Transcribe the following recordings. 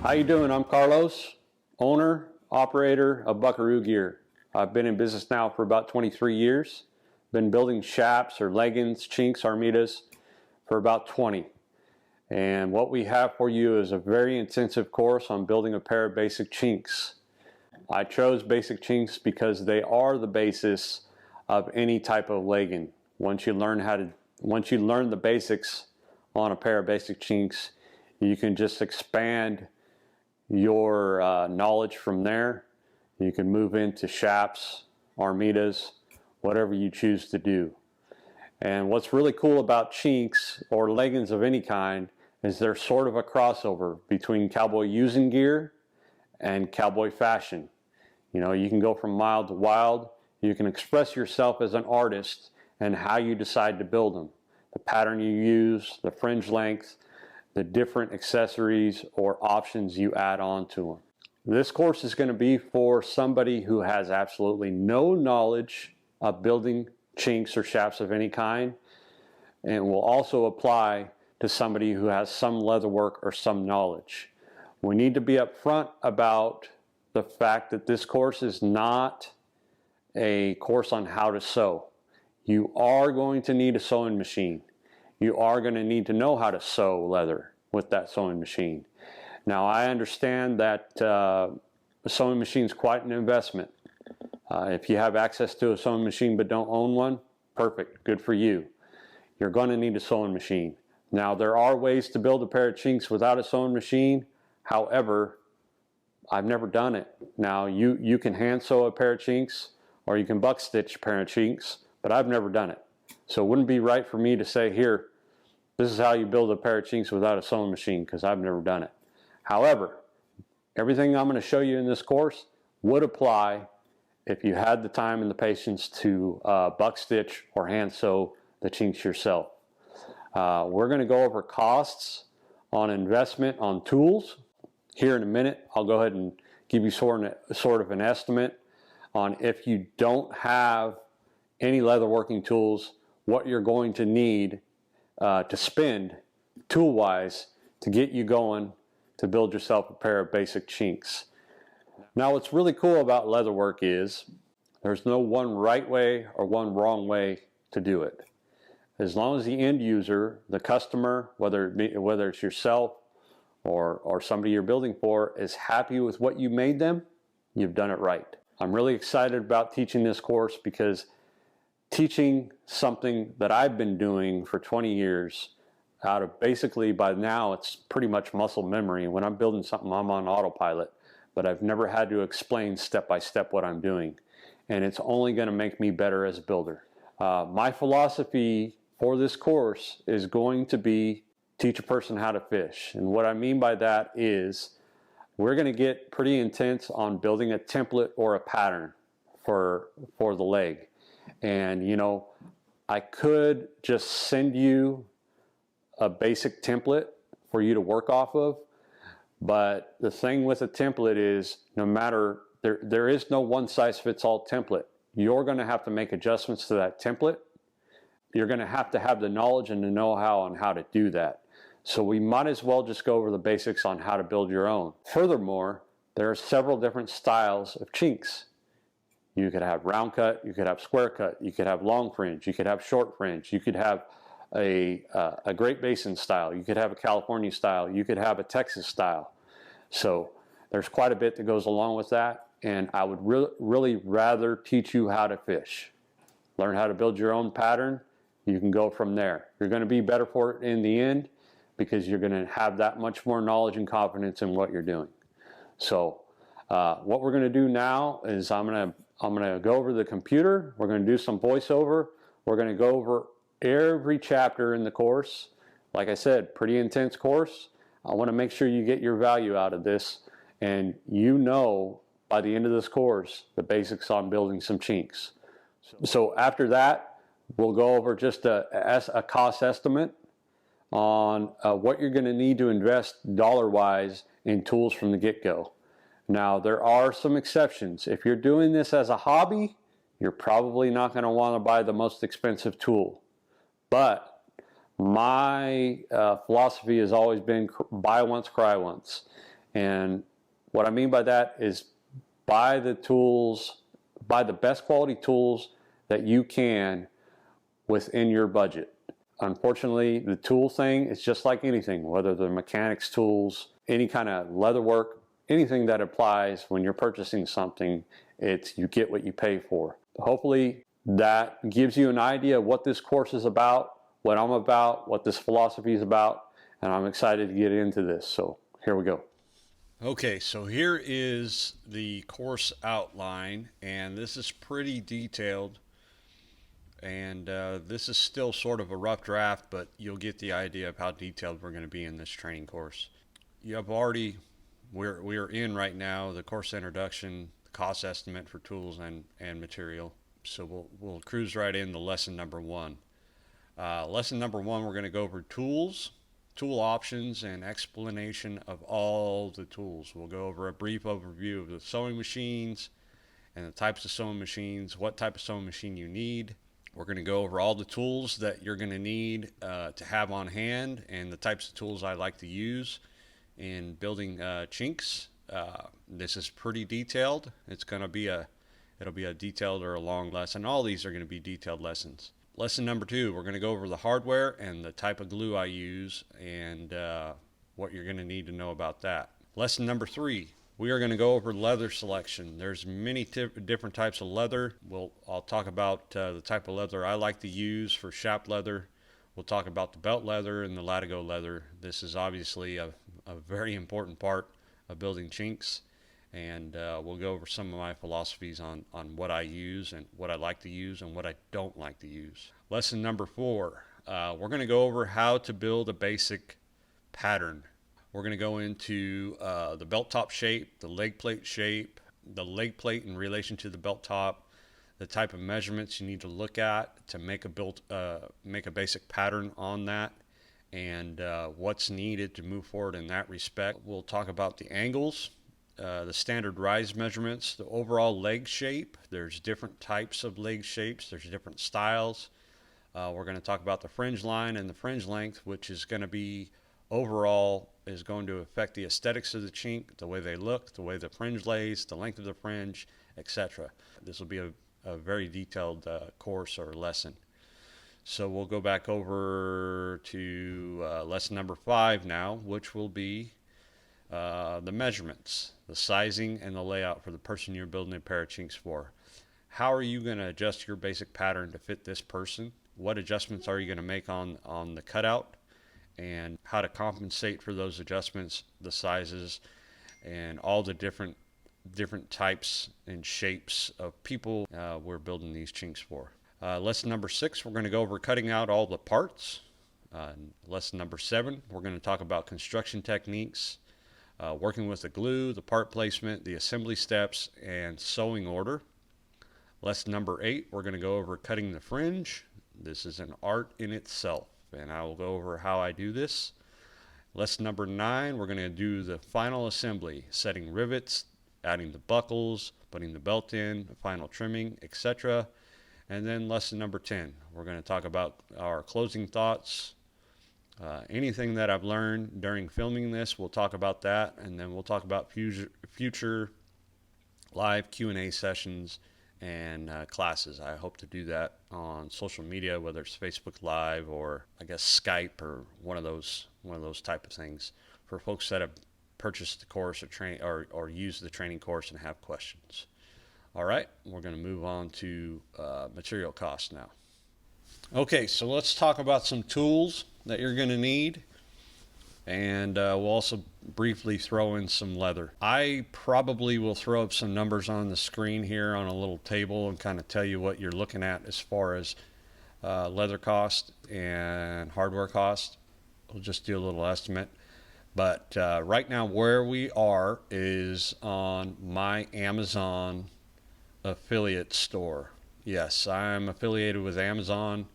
How you doing? I'm Carlos, owner, operator of Buckaroo Gear. I've been in business now for about 23 years. Been building chaps or leggings, chinks, armitas for about 20. And what we have for you is a very intensive course on building a pair of basic chinks. I chose basic chinks because they are the basis of any type of legging. Once you learn the basics on a pair of basic chinks, you can just expand your knowledge from there. You can move into chaps, armitas, whatever you choose to do. And what's really cool about chinks or leggings of any kind is they're sort of a crossover between cowboy using gear and cowboy fashion. You know, you can go from mild to wild. You can express yourself as an artist and how you decide to build them. The pattern you use, the fringe length, the different accessories or options you add on to them. This course is going to be for somebody who has absolutely no knowledge of building chinks or chaps of any kind, and will also apply to somebody who has some leatherwork or some knowledge. We need to be upfront about the fact that this course is not a course on how to sew. You are going to need a sewing machine. You are going to need to know how to sew leather with that sewing machine. Now, I understand that a sewing machine is quite an investment. If you have access to a sewing machine but don't own one, perfect, good for you. You're going to need a sewing machine. Now, there are ways to build a pair of chinks without a sewing machine. However, I've never done it. Now, you can hand sew a pair of chinks or you can buck stitch a pair of chinks, but I've never done it. So it wouldn't be right for me to say, here, this is how you build a pair of chinks without a sewing machine, because I've never done it. However, everything I'm going to show you in this course would apply if you had the time and the patience to buck stitch or hand sew the chinks yourself. We're going to go over costs on investment on tools. Here in a minute, I'll go ahead and give you sort of an estimate on if you don't have any leatherworking tools, what you're going to need to spend tool-wise to get you going to build yourself a pair of basic chinks. Now, what's really cool about leatherwork is there's no one right way or one wrong way to do it. As long as the end user, the customer, whether it's yourself or somebody you're building for, is happy with what you made them, you've done it right. I'm really excited about teaching this course because teaching something that I've been doing for 20 years out of basically, by now it's pretty much muscle memory. When I'm building something, I'm on autopilot, but I've never had to explain step by step what I'm doing. And it's only going to make me better as a builder. My philosophy for this course is going to be teach a person how to fish. And what I mean by that is we're going to get pretty intense on building a template or a pattern for the leg. And, you know, I could just send you a basic template for you to work off of. But the thing with a template is no matter, there is no one size fits all template. You're going to have to make adjustments to that template. You're going to have the knowledge and the know-how on how to do that. So we might as well just go over the basics on how to build your own. Furthermore, there are several different styles of chinks. You could have round cut, you could have square cut, you could have long fringe, you could have short fringe, you could have a Great Basin style, you could have a California style, you could have a Texas style. So there's quite a bit that goes along with that, and I would really rather teach you how to fish. Learn how to build your own pattern. You can go from there. You're going to be better for it in the end because you're going to have that much more knowledge and confidence in what you're doing. So what we're going to do now is I'm going to go over the computer. We're going to do some voiceover. We're going to go over every chapter in the course. Like I said, pretty intense course. I want to make sure you get your value out of this, and you know by the end of this course the basics on building some chinks. So after that, we'll go over just a cost estimate on what you're going to need to invest dollar-wise in tools from the get-go. Now, there are some exceptions. If you're doing this as a hobby, you're probably not going to want to buy the most expensive tool. But my philosophy has always been buy once, cry once. And what I mean by that is buy the tools, buy the best quality tools that you can within your budget. Unfortunately, the tool thing is just like anything, whether they're mechanics tools, any kind of leather work, anything that applies when you're purchasing something, it's you get what you pay for. Hopefully that gives you an idea of what this course is about, what I'm about, what this philosophy is about, and I'm excited to get into this. So here we go. Okay, so here is the course outline, and this is pretty detailed, and this is still sort of a rough draft, but you'll get the idea of how detailed we're going to be in this training course. You have already, we're in right now the course introduction, the cost estimate for tools and material. So we'll cruise right into lesson number one. Lesson number one, we're going to go over tools, tool options, and explanation of all the tools. We'll go over a brief overview of the sewing machines and the types of sewing machines, what type of sewing machine you need. We're going to go over all the tools that you're going to need to have on hand, and the types of tools I like to use in building Chinks. This is pretty detailed. It'll be a detailed or a long lesson. All these are going to be detailed lessons. Lesson number two, we're going to go over the hardware and the type of glue I use and what you're going to need to know about that. Lesson number three, we are going to go over leather selection. There's many different types of leather. I'll talk about the type of leather I like to use for chap leather. We'll talk about the belt leather and the latigo leather. This is obviously a very important part of building Chinks. And we'll go over some of my philosophies on what I use and what I like to use and what I don't like to use. Lesson number four, we're going to go over how to build a basic pattern. We're going to go into the belt top shape, the leg plate shape, the leg plate in relation to the belt top, the type of measurements you need to look at to make a basic pattern on that, and what's needed to move forward in that respect. We'll talk about the angles, the standard rise measurements, the overall leg shape. There's different types of leg shapes. There's different styles. We're going to talk about the fringe line and the fringe length, which is going to be overall is going to affect the aesthetics of the chink, the way they look, the way the fringe lays, the length of the fringe, etc. This will be a very detailed course or lesson. So we'll go back over to lesson number 5 now, which will be the measurements, the sizing, and the layout for the person you're building a pair of Chinks for. How are you going to adjust your basic pattern to fit this person? What adjustments are you going to make on the cutout, and how to compensate for those adjustments, the sizes, and all the different types and shapes of people we're building these Chinks for. Lesson number 6, we're going to go over cutting out all the parts. Lesson number 7, we're going to talk about construction techniques, working with the glue, the part placement, the assembly steps, and sewing order. Lesson number 8, we're going to go over cutting the fringe. This is an art in itself, and I will go over how I do this. Lesson number 9, we're going to do the final assembly, setting rivets, adding the buckles, putting the belt in, the final trimming, etc. And then lesson number 10, we're going to talk about our closing thoughts. Anything that I've learned during filming this, we'll talk about that, and then we'll talk about future live Q&A sessions and classes. I hope to do that on social media, whether it's Facebook Live or I guess Skype or one of those type of things for folks that have purchased the course or used the training course and have questions. All right, we're going to move on to material costs now. Okay, so let's talk about some tools that you're going to need, and we'll also briefly throw in some leather. I probably will throw up some numbers on the screen here on a little table and kind of tell you what you're looking at as far as leather cost and hardware cost. We'll just do a little estimate. But right now where we are is on my Amazon affiliate store. Yes, I'm affiliated with Amazon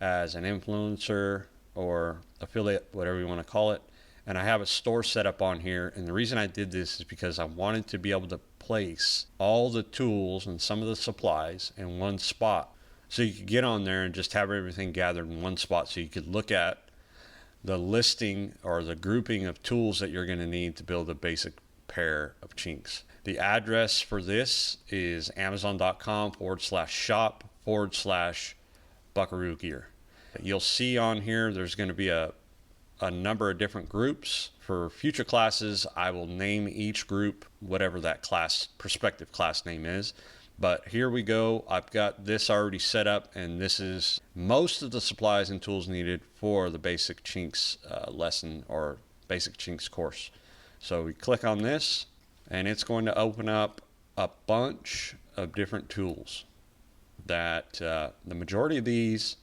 as an influencer or affiliate, whatever you want to call it. And I have a store set up on here. And the reason I did this is because I wanted to be able to place all the tools and some of the supplies in one spot. So you could get on there and just have everything gathered in one spot. So you could look at the listing or the grouping of tools that you're going to need to build a basic pair of chinks. The address for this is amazon.com/shop/buckaroo gear. You'll see on here there's going to be a number of different groups. For future classes, I will name each group whatever that class, prospective class name is. But here we go. I've got this already set up, and this is most of the supplies and tools needed for the Basic Chinks lesson or Basic Chinks course. So we click on this, and it's going to open up a bunch of different tools that the majority of these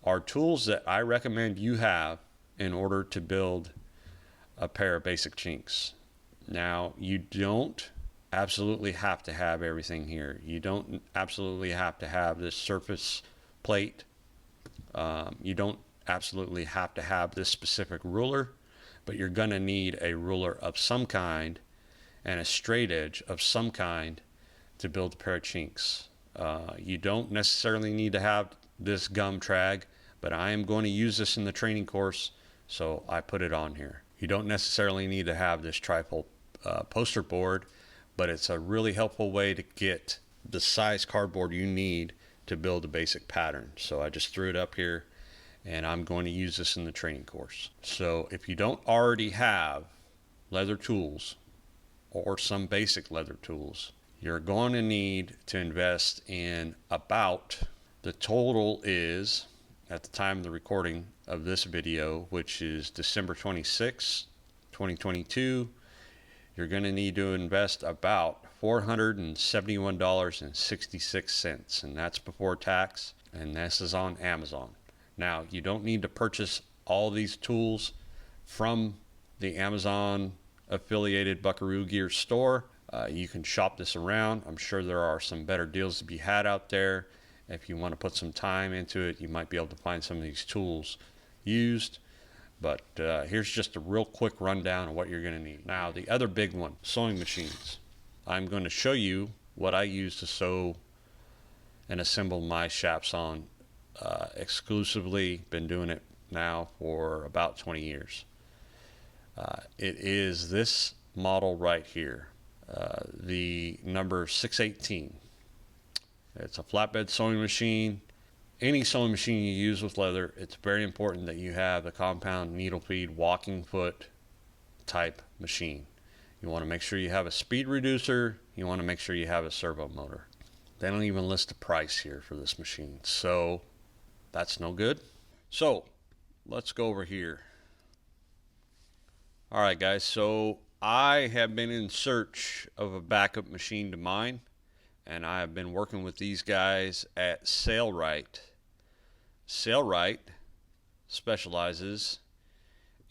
are tools that I recommend you have in order to build a pair of Basic Chinks. Now, you don't absolutely have to have everything here. You don't absolutely have to have this surface plate. You don't absolutely have to have this specific ruler, but you're going to need a ruler of some kind and a straight edge of some kind to build a pair of chinks. You don't necessarily need to have this gum trag, but I am going to use this in the training course, so I put it on here. You don't necessarily need to have this trifold poster board, but it's a really helpful way to get the size cardboard you need to build a basic pattern. So I just threw it up here, and I'm going to use this in the training course. So if you don't already have leather tools or some basic leather tools, you're going to need to invest in about, the total is, at the time of the recording of this video, which is December 26, 2022, you're going to need to invest about $471.66, and that's before tax, and this is on Amazon. Now, you don't need to purchase all these tools from the Amazon affiliated Buckaroo Gear store. You can shop this around. I'm sure there are some better deals to be had out there. If you want to put some time into it, you might be able to find some of these tools used. But here's just a real quick rundown of what you're going to need. Now, the other big one, sewing machines. I'm going to show you what I use to sew and assemble my chaps on exclusively. Been doing it now for about 20 years. It is this model right here, the number 618. It's a flatbed sewing machine. Any sewing machine you use with leather, it's very important that you have a compound needle feed walking foot type machine. You want to make sure you have a speed reducer. You want to make sure you have a servo motor. They don't even list a price here for this machine, so that's no good. So let's go over here. All right, guys, so I have been in search of a backup machine to mine, and I have been working with these guys at Sailrite. Sailrite specializes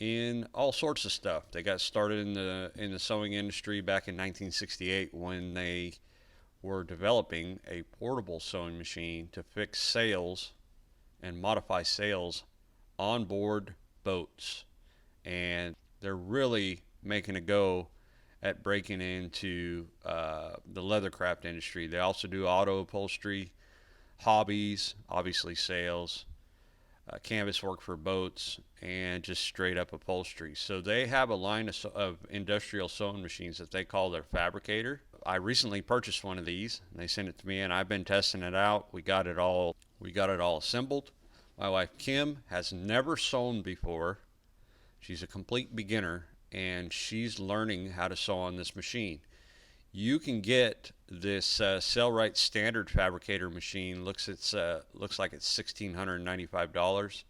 in all sorts of stuff. They got started in the sewing industry back in 1968 when they were developing a portable sewing machine to fix sails and modify sails on board boats. And they're really making a go at breaking into the leathercraft industry. They also do auto upholstery, hobbies, obviously sails, canvas work for boats, and just straight up upholstery. So they have a line of industrial sewing machines that they call their fabricator. I recently purchased one of these, and they sent it to me, and I've been testing it out. We got it all assembled. My wife Kim has never sewn before. She's a complete beginner, and she's learning how to sew on this machine. You can get this Sailrite standard fabricator machine. Looks like it's $1,695,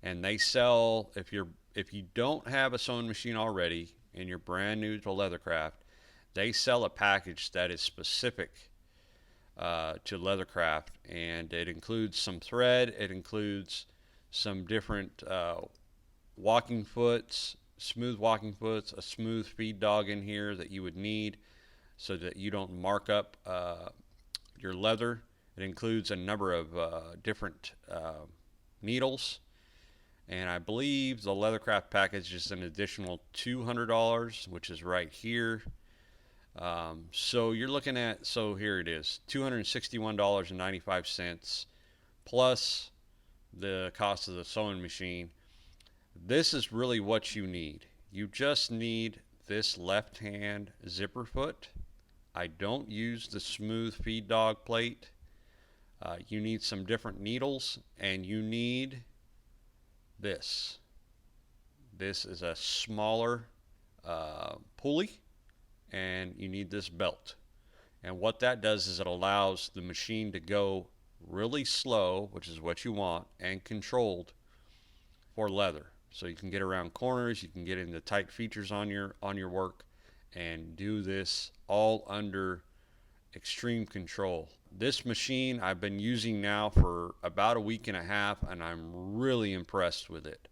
and they sell, if you don't have a sewing machine already and you're brand new to leathercraft, they sell a package that is specific to leathercraft, and it includes some thread, it includes some different walking foots, smooth walking foots, a smooth feed dog in here that you would need so that you don't mark up your leather. It includes a number of different needles, and I believe the leathercraft package is an additional $200, which is right here. So you're looking at, so here it is, $261.95 plus the cost of the sewing machine. This is really what you need. You just need this left hand zipper foot. I don't use the smooth feed dog plate. You need some different needles, and you need this. This is a smaller pulley, and you need this belt. And what that does is it allows the machine to go really slow, which is what you want, and controlled for leather. So you can get around corners, you can get into tight features on your work, and do this all under extreme control. This machine I've been using now for about a week and a half, and I'm really impressed with it.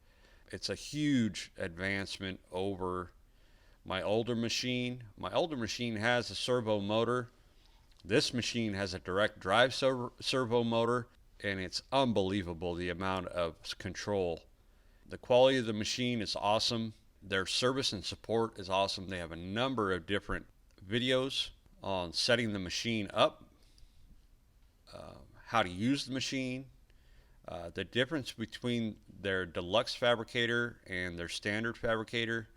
It's a huge advancement over my older machine. My older machine has a servo motor. This machine has a direct drive servo motor, and it's unbelievable the amount of control. The quality of the machine is awesome. Their service and support is awesome. They have a number of different videos on setting the machine up, how to use the machine, the difference between their deluxe fabricator and their standard fabricator.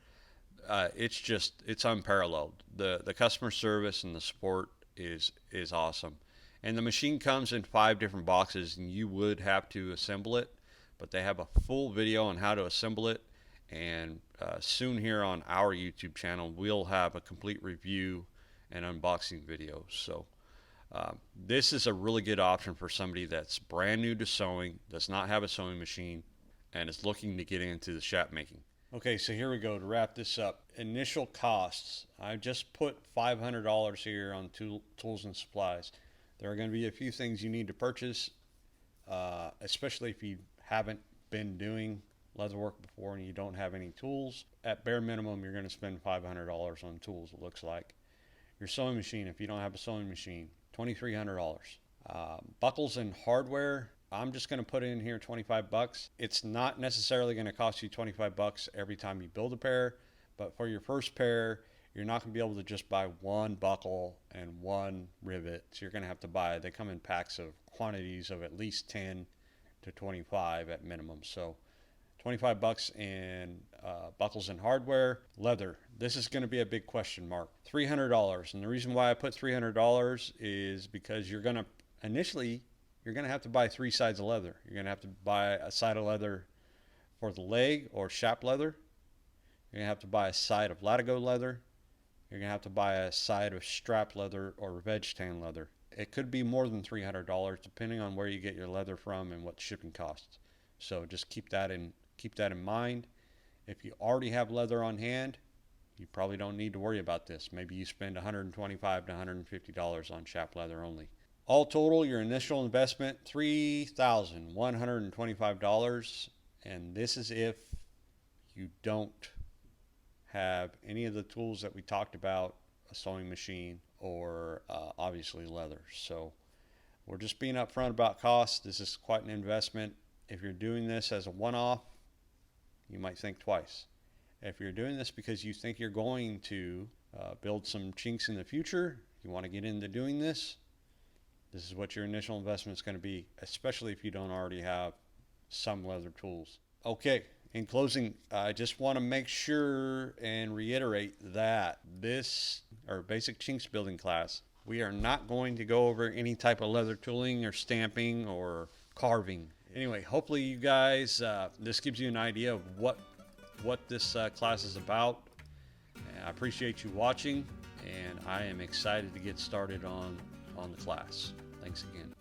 It's unparalleled. The customer service and the support is awesome. And the machine comes in 5 different boxes, and you would have to assemble it, but they have a full video on how to assemble it. And soon here on our YouTube channel, we'll have a complete review and unboxing video. So this is a really good option for somebody that's brand new to sewing, does not have a sewing machine, and is looking to get into the chap making. Okay, so here we go to wrap this up. Initial costs. I just put $500 here on tools and supplies. There are going to be a few things you need to purchase, especially if you haven't been doing leatherwork before and you don't have any tools. At bare minimum, you're going to spend $500 on tools, it looks like. Your sewing machine, if you don't have a sewing machine, $2,300. Buckles and hardware, I'm just going to put in here 25 bucks. It's not necessarily going to cost you 25 bucks every time you build a pair, but for your first pair, you're not going to be able to just buy one buckle and one rivet. So you're going to have to buy, they come in packs of quantities of at least 10 to 25 at minimum. So 25 bucks in buckles and hardware. Leather, this is going to be a big question mark. $300. And the reason why I put $300 is because you're going to have to buy 3 sides of leather. You're going to have to buy a side of leather for the leg or chap leather. You're going to have to buy a side of latigo leather. You're going to have to buy a side of strap leather or veg tan leather. It could be more than $300 depending on where you get your leather from and what shipping costs. So just keep that in mind. If you already have leather on hand, you probably don't need to worry about this. Maybe you spend $125 to $150 on chap leather only. All total, your initial investment, $3,125, and this is if you don't have any of the tools that we talked about, a sewing machine, or obviously leather. So we're just being upfront about costs. This is quite an investment. If you're doing this as a one-off, you might think twice. If you're doing this because you think you're going to build some chinks in the future, you want to get into doing this, this is what your initial investment is going to be, especially if you don't already have some leather tools. Okay, in closing, I just want to make sure and reiterate that this, our basic chinks building class, we are not going to go over any type of leather tooling or stamping or carving. Anyway, hopefully you guys, this gives you an idea of what this class is about. And I appreciate you watching, and I am excited to get started on the class. Thanks again.